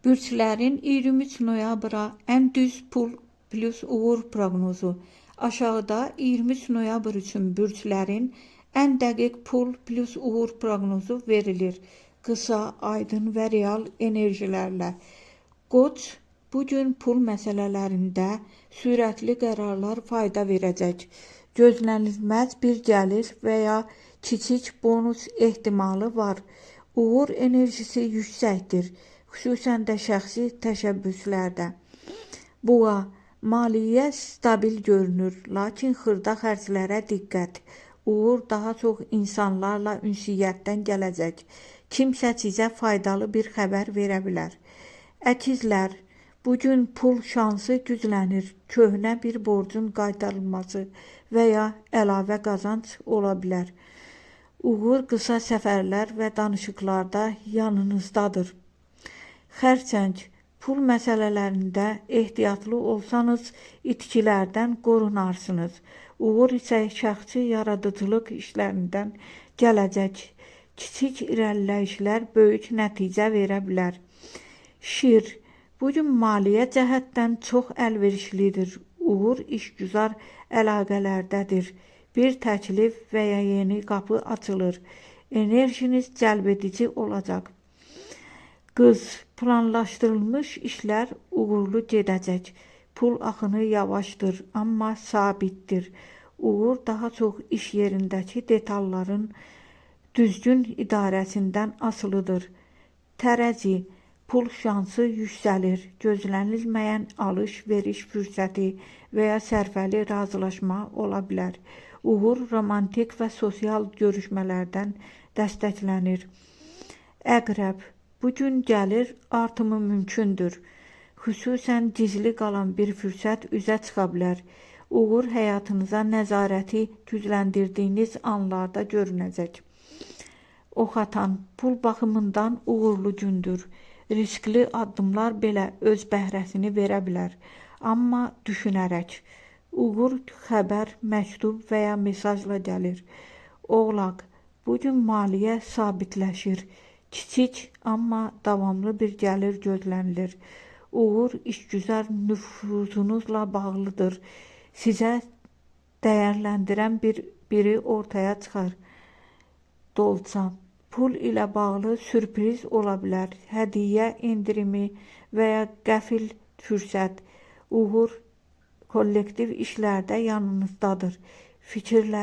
Bürçlərin 23 noyabra ən düz pul plus uğur proqnozu. Aşağıda 23 noyabr üçün bürçlərin ən dəqiq pul plus uğur proqnozu verilir. Qısa, aydın və real enerjilərlə. Qoç bugün pul məsələlərində sürətli qərarlar fayda verəcək. Gözlənilməz bir gəlir və ya kiçik bonus ehtimalı var. Uğur enerjisi yüksəkdir, xüsusən də şəxsi təşəbbüslərdə. Boğa, maliyyə stabil görünür, lakin xırda xərclərə diqqət. Uğur daha çox insanlarla ünsiyyətdən gələcək. Kimsə sizə faydalı bir xəbər verə bilər. Əkizlər, bugün pul şansı güclənir, köhnə bir borcun qaytarılması və ya əlavə qazanc ola bilər. Uğur qısa səfərlər və danışıqlarda yanınızdadır. Xərçəng, pul məsələlərində ehtiyatlı olsanız, itkilərdən qorunarsınız. Uğur isə şəxsi yaradıcılıq işlərindən gələcək. Kiçik irəliləyişlər böyük nəticə verə bilər. Şir, bugün maliyyə cəhətdən çox əlverişlidir. Uğur işgüzar əlaqələrdədir. Bir təklif və ya yeni qapı açılır. Enerjiniz cəlbedici olacaq. Qız, planlaşdırılmış işlər uğurlu gedəcək. Pul axını yavaşdır, amma sabitdir. Uğur daha çox iş yerindəki detalların düzgün idarəsindən asılıdır. Tərəzi, pul şansı yüksəlir. Gözlənilməyən alış-veriş fürsəti və ya sərfəli razılaşma ola bilər. Uğur romantik və sosial görüşmələrdən dəstəklənir. Əqrəb, bugün gəlir artımı mümkündür. Xüsusən gizli qalan bir fürsət üzə çıxa bilər. Uğur həyatınıza nəzarəti gücləndirdiyiniz anlarda görünəcək. Ox atan, pul baxımından uğurlu gündür. Riskli addımlar belə öz bəhrəsini verə bilər. Amma düşünərək. Uğur xəbər, məktub və ya mesajla gəlir. Oğlaq, bugün maliyyə sabitləşir. Kiçik, amma davamlı bir gəlir gözlənilir. Uğur işgüzar nüfuzunuzla bağlıdır. Sizə dəyərləndirən biri ortaya çıxar. Dolça, pul ilə bağlı sürpriz ola bilər. Hədiyyə endirimi və ya qəfil fürsət. Uğur kollektiv işlərdə yanınızdadır. Fikirlər